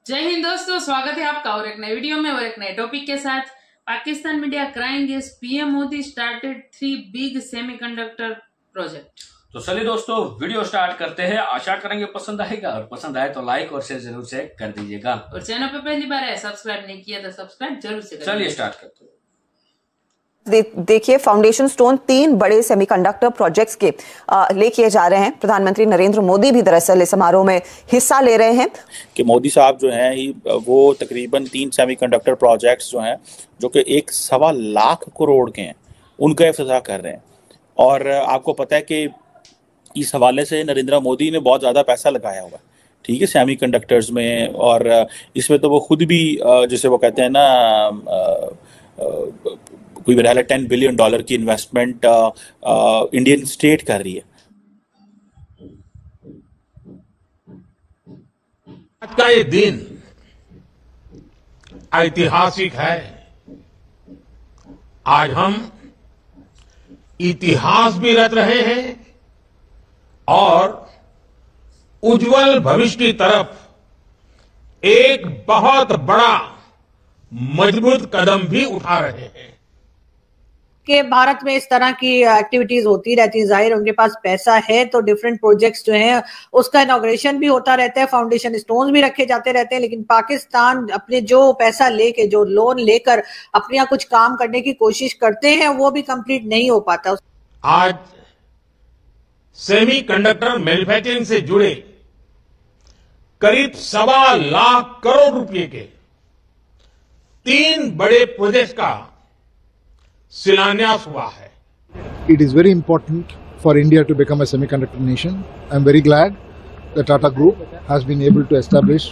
जय हिंद दोस्तों, स्वागत है आपका और एक नए वीडियो में और एक नए टॉपिक के साथ। Pakistan media crying is PM Modi started 3 big semiconductor project. तो चलिए दोस्तों वीडियो स्टार्ट करते हैं। आशा करेंगे पसंद आएगा और पसंद आए तो लाइक और शेयर जरूर से कर दीजिएगा। और चैनल पे पहली बार है सब्सक्राइब नहीं किया तो सब्सक्राइब जरूर से करिए। चलिए स्टार्ट करते हैं। देखिए, फाउंडेशन स्टोन 3 बड़े सेमीकंडक्टर प्रोजेक्ट्स के ले किए जा रहे हैं। प्रधानमंत्री नरेंद्र मोदी भी दरअसल इस समारोह में हिस्सा ले रहे हैं कि मोदी साहब जो हैं वो तकरीबन 3 सेमीकंडक्टर प्रोजेक्ट्स जो हैं जो कि 1.25 लाख करोड़ के हैं उनका इफ्तिताह कर रहे हैं। और आपको पता है कि इस हवाले से नरेंद्र मोदी ने बहुत ज़्यादा पैसा लगाया हुआ है, ठीक है, सेमीकंडक्टर्स में। और इसमें तो वो खुद भी जिसे वो कहते हैं ना कोई मेरा 10 बिलियन डॉलर की इन्वेस्टमेंट इंडियन स्टेट कर रही है। आज का ये दिन ऐतिहासिक है। आज हम इतिहास भी रच रहे हैं और उज्जवल भविष्य की तरफ एक बहुत बड़ा मजबूत कदम भी उठा रहे हैं। कि भारत में इस तरह की एक्टिविटीज होती रहती है। जाहिर उनके पास पैसा है तो डिफरेंट प्रोजेक्ट्स जो हैं उसका इनॉग्रेशन भी होता रहता है, फाउंडेशन स्टोन्स भी रखे जाते रहते हैं। लेकिन पाकिस्तान अपने जो पैसा लेके, जो लोन लेकर अपने यहाँ कुछ काम करने की कोशिश करते हैं वो भी कंप्लीट नहीं हो पाता। आज सेमीकंडक्टर मैन्युफैक्चरिंग से जुड़े करीब 1.25 लाख करोड़ रुपए के 3 बड़े प्रोजेक्ट का शिलान्यास हुआ है। It is very important for India to become a semiconductor nation. I am very glad the Tata Group has been able to establish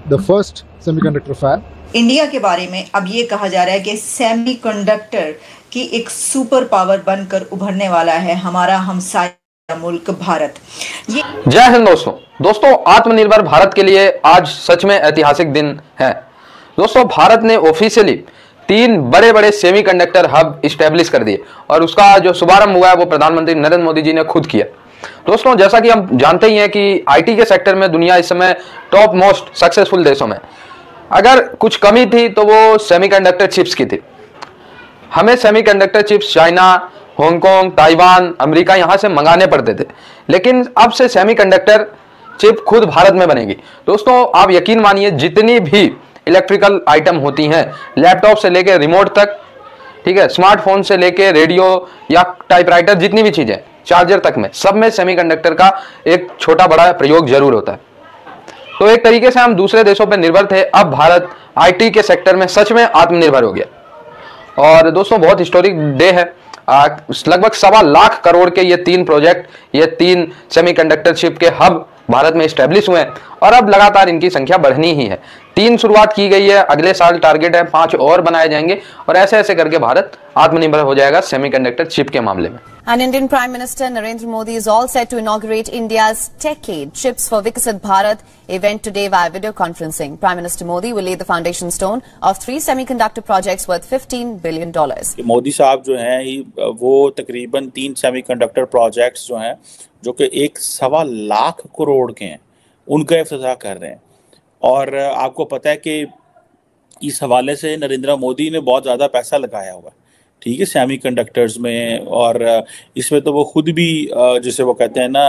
the first semiconductor fab. India के बारे में अब ये कहा जा रहा है कि सेमीकंडक्टर की एक सुपर पावर बनकर उभरने वाला है हमारा हमसाया मुल्क भारत। जय हिंद दोस्तों, आत्मनिर्भर भारत के लिए आज सच में ऐतिहासिक दिन है। दोस्तों, भारत ने ऑफिशियली 3 बड़े बड़े सेमीकंडक्टर हब इस्टेब्लिश कर दिए और उसका जो शुभारंभ हुआ है वो प्रधानमंत्री नरेंद्र मोदी जी ने खुद किया। दोस्तों, जैसा कि हम जानते ही हैं कि आईटी के सेक्टर में दुनिया इस समय टॉप मोस्ट सक्सेसफुल देशों में। अगर कुछ कमी थी तो वो सेमीकंडक्टर चिप्स की थी। हमें semiconductor chips China, Hong Kong, Taiwan, America यहाँ से मंगाने पड़ते थे, लेकिन अब से सेमीकंडक्टर चिप खुद भारत में बनेगी। दोस्तों, आप यकीन मानिए, जितनी भी इलेक्ट्रिकल आइटम होती हैं, लैपटॉप से लेके रिमोट तक, ठीक है, स्मार्टफोन से लेके रेडियो या टाइपराइटर, जितनी भी चीजें, चार्जर तक में, सब में सेमीकंडक्टर का एक छोटा बड़ा प्रयोग जरूर होता है। तो एक तरीके से हम दूसरे देशों पर निर्भर थे, अब भारत आईटी के सेक्टर में सच में आत्मनिर्भर हो गया। और दोस्तों, बहुत हिस्टोरिक डे है। लगभग 1.25 लाख करोड़ के ये 3 प्रोजेक्ट, ये 3 सेमीकंडक्टर चिप के हब भारत में स्टैब्लिश हुए हैं और अब लगातार इनकी संख्या बढ़नी ही है। 3 शुरुआत की गई है, अगले साल टारगेट है 5 और बनाए जाएंगे और ऐसे ऐसे करके भारत आत्मनिर्भर हो जाएगा सेमीकंडक्टर चिप के मामले में। And Indian Prime Minister Narendra Modi is all set to inaugurate India's Techade Chips for Viksit Bharat event today via video conferencing. Prime Minister Modi will lay the foundation stone of 3 semiconductor projects worth $15 billion. Modi साहब जो हैं वो तकरीबन 3 semiconductor projects जो हैं जो कि 1.25 लाख करोड़ के हैं उनका इफ्तिताह कर रहे हैं। और आपको पता है कि इस हवाले से नरेंद्र मोदी ने बहुत ज़्यादा पैसा लगाया हुआ है, ठीक है, सेमीकंडक्टर्स में। और इसमें तो वो खुद भी जिसे वो कहते हैं ना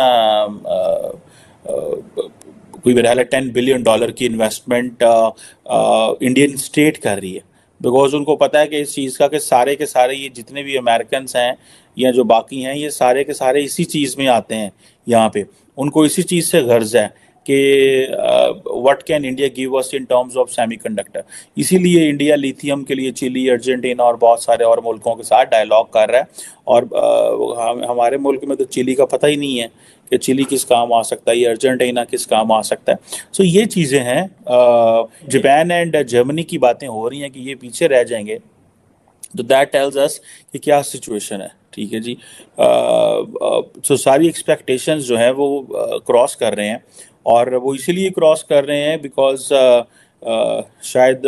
कोई मेरा 10 बिलियन डॉलर की इन्वेस्टमेंट इंडियन स्टेट कर रही है। बिकॉज उनको पता है कि इस चीज़ का कि सारे के सारे ये जितने भी अमेरिकन्स हैं या जो बाकी हैं ये सारे के सारे इसी चीज़ में आते हैं यहाँ पे। उनको इसी चीज़ से गर्ज है कि what can India give us in terms of semiconductor. इसीलिए इंडिया लिथियम के लिए चिली, अर्जेंटीना और बहुत सारे और मुल्कों के साथ डायलॉग कर रहा है। और हमारे मुल्क में तो चिली का पता ही नहीं है कि चिली किस काम आ सकता है, ये अर्जेंटीना किस काम आ सकता है। सो ये चीज़ें हैं। जापान एंड जर्मनी की बातें हो रही हैं कि ये पीछे रह जाएंगे, तो दैट टेल्स अस कि क्या सिचुएशन है, ठीक है जी। तो सारी एक्सपेक्टेशंस जो है वो क्रॉस कर रहे हैं और वो इसीलिए क्रॉस कर रहे हैं बिकॉज शायद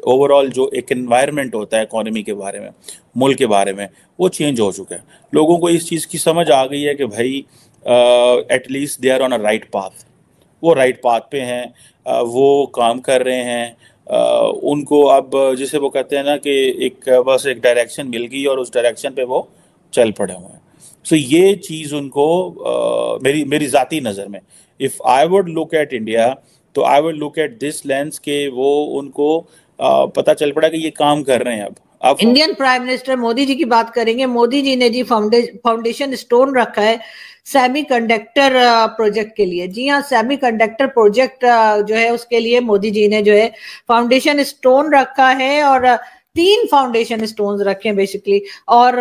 ओवरऑल जो एक एनवायरनमेंट होता है इकोनॉमी के बारे में, मुल्क के बारे में, वो चेंज हो चुका है। लोगों को इस चीज़ की समझ आ गई है कि भाई at least they are on a right path. वो राइट पाथ पे हैं, वो काम कर रहे हैं। उनको अब जिसे वो कहते हैं ना कि एक बस एक डायरेक्शन मिल गई और उस डायरेक्शन पे वो चल पड़े हुए हैं। सो ये चीज़ उनको मेरी ज़ाती नज़र में, if I would look at India, तो I would look at this lens के वो उनको पता चल पड़ा कि ये काम कर रहे हैं। अब Indian prime minister Modi ji की बात करेंगे। मोदी जी ने जी फाउंडेशन स्टोन रखा है सेमीकंडक्टर प्रोजेक्ट के लिए। जी हाँ, सेमीकंडक्टर प्रोजेक्ट जो है उसके लिए मोदी जी ने जो है फाउंडेशन स्टोन रखा है, और 3 फाउंडेशन स्टोन्स रखे हैं बेसिकली। और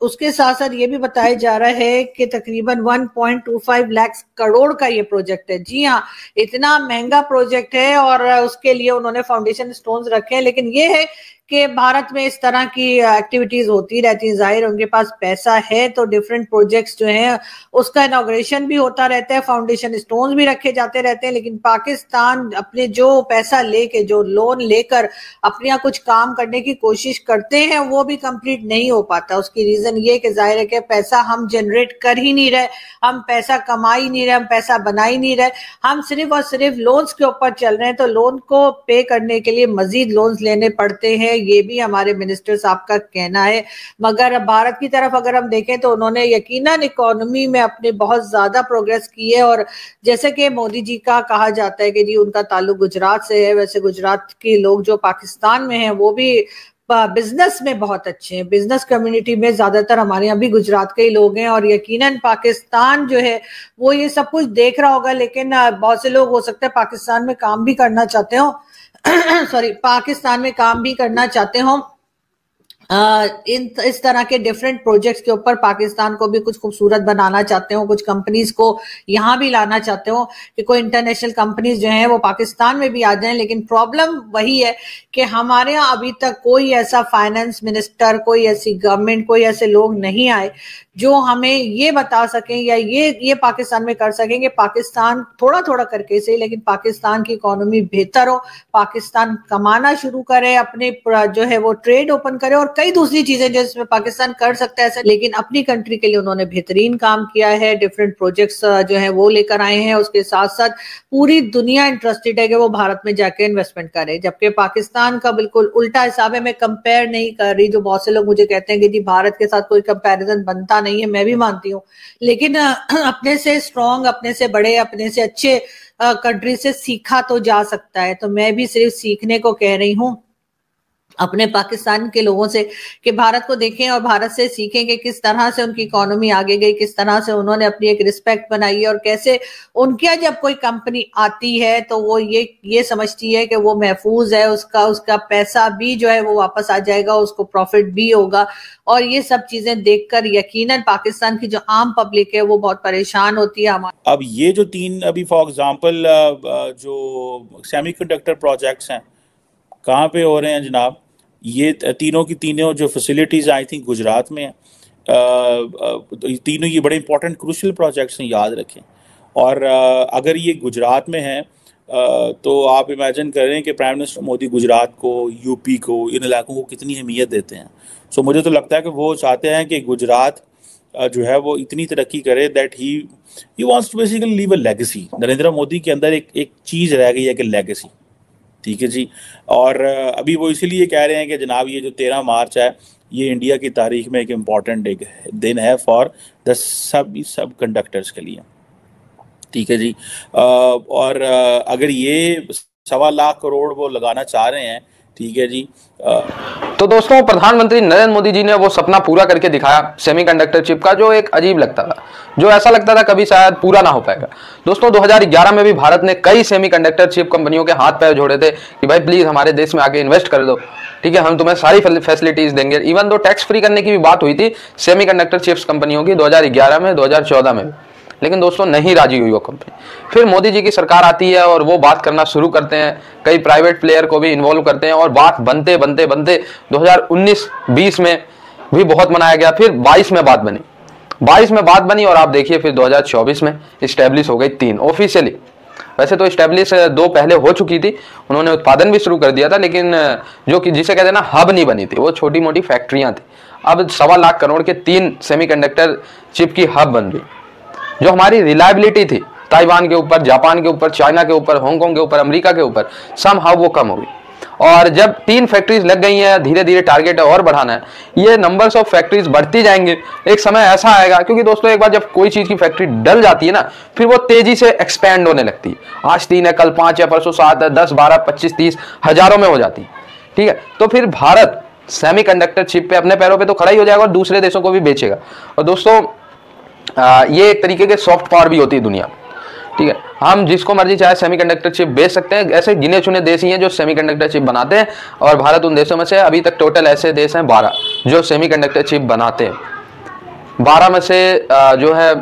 उसके साथ साथ ये भी बताया जा रहा है कि तकरीबन 1.25 लाख करोड़ का ये प्रोजेक्ट है। जी हाँ, इतना महंगा प्रोजेक्ट है और उसके लिए उन्होंने फाउंडेशन स्टोन्स रखे हैं। लेकिन ये है कि भारत में इस तरह की एक्टिविटीज होती रहती हैं। जाहिर उनके पास पैसा है तो डिफरेंट प्रोजेक्ट्स जो हैं उसका इनॉग्रेशन भी होता रहता है, फाउंडेशन स्टोन्स भी रखे जाते रहते हैं। लेकिन पाकिस्तान अपने जो पैसा लेके, जो लोन लेकर अपने यहाँ कुछ काम करने की कोशिश करते हैं, वो भी कंप्लीट नहीं हो पाता। उसकी रीजन ये कि जाहिर है कि पैसा हम जनरेट कर ही नहीं रहे, हम पैसा कमा ही नहीं रहे, हम पैसा बना ही नहीं रहे, हम सिर्फ और सिर्फ लोन्स के ऊपर चल रहे हैं। तो लोन को पे करने के लिए मजीद लोन्स लेने पड़ते हैं, ये भी हमारे मिनिस्टर साहब का कहना है। मगर भारत की तरफ अगर हम देखें तो उन्होंने यकीनन इकोनॉमी में अपने बहुत ज्यादा प्रोग्रेस की है। और जैसे कि मोदी जी का कहा जाता है कि जी उनका ताल्लुक गुजरात से है, वैसे गुजरात के लोग जो पाकिस्तान में हैं वो भी बिजनेस में बहुत अच्छे हैं। बिजनेस कम्युनिटी में ज्यादातर हमारे यहाँ भी गुजरात के ही लोग हैं, और यकीनन पाकिस्तान जो है वो ये सब कुछ देख रहा होगा। लेकिन बहुत से लोग हो सकता है पाकिस्तान में काम भी करना चाहते हो पाकिस्तान में काम भी करना चाहते हो इस तरह के डिफरेंट प्रोजेक्ट्स के ऊपर, पाकिस्तान को भी कुछ खूबसूरत बनाना चाहते हो, कुछ कंपनीज को यहाँ भी लाना चाहते हो कि कोई इंटरनेशनल कंपनीज जो हैं वो पाकिस्तान में भी आ जाएं। लेकिन प्रॉब्लम वही है कि हमारे यहाँ अभी तक कोई ऐसा फाइनेंस मिनिस्टर, कोई ऐसी गवर्नमेंट, कोई ऐसे लोग नहीं आए जो हमें ये बता सकें या ये पाकिस्तान में कर सकें कि पाकिस्तान थोड़ा थोड़ा करके सही, लेकिन पाकिस्तान की इकोनॉमी बेहतर हो, पाकिस्तान कमाना शुरू करे, अपने जो है वो ट्रेड ओपन करे और कई दूसरी चीजें जिसमें पाकिस्तान कर सकता है ऐसा। लेकिन अपनी कंट्री के लिए उन्होंने बेहतरीन काम किया है, डिफरेंट प्रोजेक्ट्स जो है वो लेकर आए हैं। उसके साथ साथ पूरी दुनिया इंटरेस्टेड है कि वो भारत में जाके इन्वेस्टमेंट करे, जबकि पाकिस्तान का बिल्कुल उल्टा हिसाब है। मैं कंपेयर नहीं कर रही, जो बहुत से लोग मुझे कहते हैं कि जी भारत के साथ कोई कंपैरिजन बनता नहीं है, मैं भी मानती हूँ, लेकिन अपने से स्ट्रॉन्ग, अपने से बड़े, अपने से अच्छे कंट्री से सीखा तो जा सकता है। तो मैं भी सिर्फ सीखने को कह रही हूँ अपने पाकिस्तान के लोगों से कि भारत को देखें और भारत से सीखें कि किस तरह से उनकी इकोनॉमी आगे गई, किस तरह से उन्होंने अपनी एक रिस्पेक्ट बनाई है, और कैसे उनके यहाँ जब कोई कंपनी आती है तो वो ये समझती है कि वो महफूज है, उसका पैसा भी जो है वो वापस आ जाएगा, उसको प्रॉफिट भी होगा। और ये सब चीजें देखकर यकीनन पाकिस्तान की जो आम पब्लिक है वो बहुत परेशान होती है। अब ये जो 3 अभी फॉर एग्जांपल जो सेमीकंडक्टर प्रोजेक्ट्स हैं कहाँ पे हो रहे हैं जनाब, ये तीनों की तीनों जो फैसिलिटीज़ आई थी गुजरात में हैं। तीनों ये बड़े इंपॉर्टेंट क्रूशल प्रोजेक्ट्स हैं, याद रखें। और अगर ये गुजरात में हैं तो आप इमेजिन करें कि प्राइम मिनिस्टर मोदी गुजरात को, यूपी को, इन इलाकों को कितनी अहमियत देते हैं। सो मुझे तो लगता है कि वो चाहते हैं कि गुजरात जो है वो इतनी तरक्की करे that he wants to basically leave a legacy. Narendra Modi के अंदर एक चीज़ रह गई है कि लेगेसी, ठीक है जी। और अभी वो इसीलिए कह रहे हैं कि जनाब ये जो 13 मार्च है ये इंडिया की तारीख में एक इम्पॉर्टेंट दिन है फॉर द सब कंडक्टर्स के लिए, ठीक है जी। और अगर ये 1.25 लाख करोड़ वो लगाना चाह रहे हैं, ठीक है जी। तो दोस्तों, प्रधानमंत्री नरेंद्र मोदी जी ने वो सपना पूरा करके दिखाया सेमीकंडक्टर चिप का, जो एक अजीब लगता था, जो ऐसा लगता था कभी शायद पूरा ना हो पाएगा। दोस्तों 2011 में भी भारत ने कई सेमीकंडक्टर चिप कंपनियों के हाथ पैर जोड़े थे कि भाई प्लीज हमारे देश में आके इन्वेस्ट कर दो, ठीक है, हम तुम्हें सारी फैसिलिटीज देंगे। इवन दो टैक्स फ्री करने की भी बात हुई थी सेमीकंडक्टर चिप्स कंपनियों की 2011 में, 2014 में, लेकिन दोस्तों नहीं राजी हुई वो कंपनी। फिर मोदी जी की सरकार आती है और वो बात करना शुरू करते हैं, कई प्राइवेट प्लेयर को भी इन्वॉल्व करते हैं और बात बनते 2019-20 में भी बहुत मनाया गया। फिर 22 में बात बनी और आप देखिए फिर 2024 में इस्टेब्लिश हो गई 3 ऑफिशियली। वैसे तो इस्टेब्लिश 2 पहले हो चुकी थी, उन्होंने उत्पादन भी शुरू कर दिया था, लेकिन जो कि जिसे कहते हैं ना हब नहीं बनी थी, वो छोटी मोटी फैक्ट्रियां थी। अब 1.25 लाख करोड़ के 3 सेमीकंडक्टर चिप की हब बन रही, जो हमारी रिलायबिलिटी थी ताइवान के ऊपर, जापान के ऊपर, चाइना के ऊपर, हांगकांग के ऊपर, अमेरिका के ऊपर, समहाउ वो कम होगी। और जब 3 फैक्ट्रीज लग गई हैं, धीरे धीरे टारगेट और बढ़ाना है, ये नंबर्स ऑफ फैक्ट्रीज बढ़ती जाएंगे। एक समय ऐसा आएगा, क्योंकि दोस्तों एक बार जब कोई चीज की फैक्ट्री डल जाती है ना, फिर वो तेजी से एक्सपैंड होने लगती है। आज 3 है, कल 5 है, परसों 7 है, 10, 12, 25, 30, हजारों में हो जाती है। ठीक है, तो फिर भारत सेमीकंडक्टर चिप पे अपने पैरों पे तो खड़ा ही हो जाएगा और दूसरे देशों को भी बेचेगा। और दोस्तों ये एक तरीके के सॉफ्ट पावर भी होती है दुनिया में। ठीक है, हम जिसको मर्जी चाहे सेमीकंडक्टर चिप बेच सकते हैं। ऐसे गिने चुने देश ही हैं जो सेमीकंडक्टर चिप बनाते हैं, और भारत उन देशों में से अभी तक टोटल ऐसे देश हैं 12 जो सेमीकंडक्टर चिप बनाते हैं। 12 में से जो है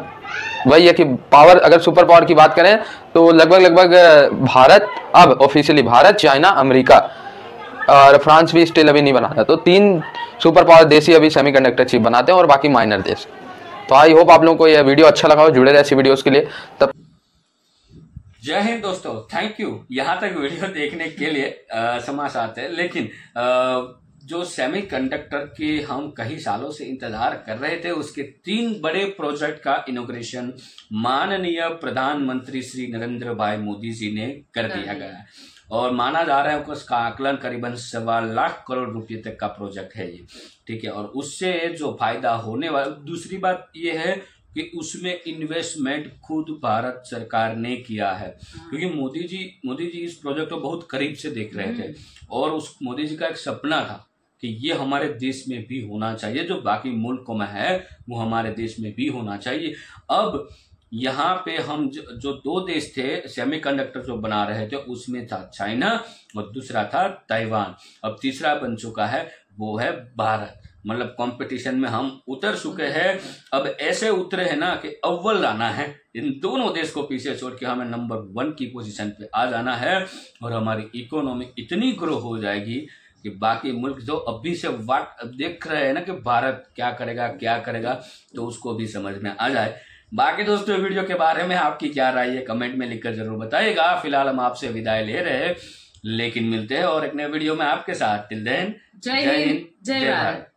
वही है कि पावर, अगर सुपर पावर की बात करें तो लगभग भारत, अब ऑफिशियली भारत, चाइना, अमेरिका और फ्रांस भी स्टिल अभी नहीं बनाता। तो 3 सुपर पावर देश ही अभी सेमीकंडक्टर चिप बनाते हैं और बाकी माइनर देश। तो आई होप आप लोगों को यह वीडियो अच्छा लगा हो, जुड़े रहे ऐसी वीडियोस के लिए। तब जय हिंद दोस्तों, थैंक यू यहाँ तक वीडियो देखने के लिए। समाचार है, लेकिन जो सेमीकंडक्टर के हम कई सालों से इंतजार कर रहे थे, उसके 3 बड़े प्रोजेक्ट का इनॉग्रेशन माननीय प्रधानमंत्री श्री नरेंद्र भाई मोदी जी ने कर दिया गया है। और माना जा रहा है कि उसका आकलन करीबन 1.25 लाख करोड़ रुपए तक का प्रोजेक्ट है ये। ठीक है, और उससे जो फायदा होने वाला, दूसरी बात ये है कि उसमें इन्वेस्टमेंट खुद भारत सरकार ने किया है, क्योंकि मोदी जी इस प्रोजेक्ट को बहुत करीब से देख रहे थे, और उस मोदी जी का एक सपना था कि ये हमारे देश में भी होना चाहिए, जो बाकी मुल्कों में है वो हमारे देश में भी होना चाहिए। अब यहाँ पे हम जो 2 देश थे सेमीकंडक्टर जो बना रहे थे, उसमें था चाइना और दूसरा था ताइवान। अब तीसरा बन चुका है, वो है भारत। मतलब कंपटीशन में हम उतर चुके हैं। अब ऐसे उतरे हैं ना कि अव्वल आना है, इन दोनों देश को पीछे छोड़ के हमें नंबर 1 की पोजीशन पे आ जाना है, और हमारी इकोनॉमी इतनी ग्रो हो जाएगी कि बाकी मुल्क जो अभी से वाट देख रहे हैं ना कि भारत क्या करेगा, तो उसको भी समझ में आ जाए। बाकी दोस्तों वीडियो के बारे में आपकी क्या राय है कमेंट में लिखकर जरूर बताइएगा। फिलहाल हम आपसे विदाई ले रहे हैं, लेकिन मिलते हैं और एक नए वीडियो में आपके साथ। टिल देन, जय हिंद, जय भारत।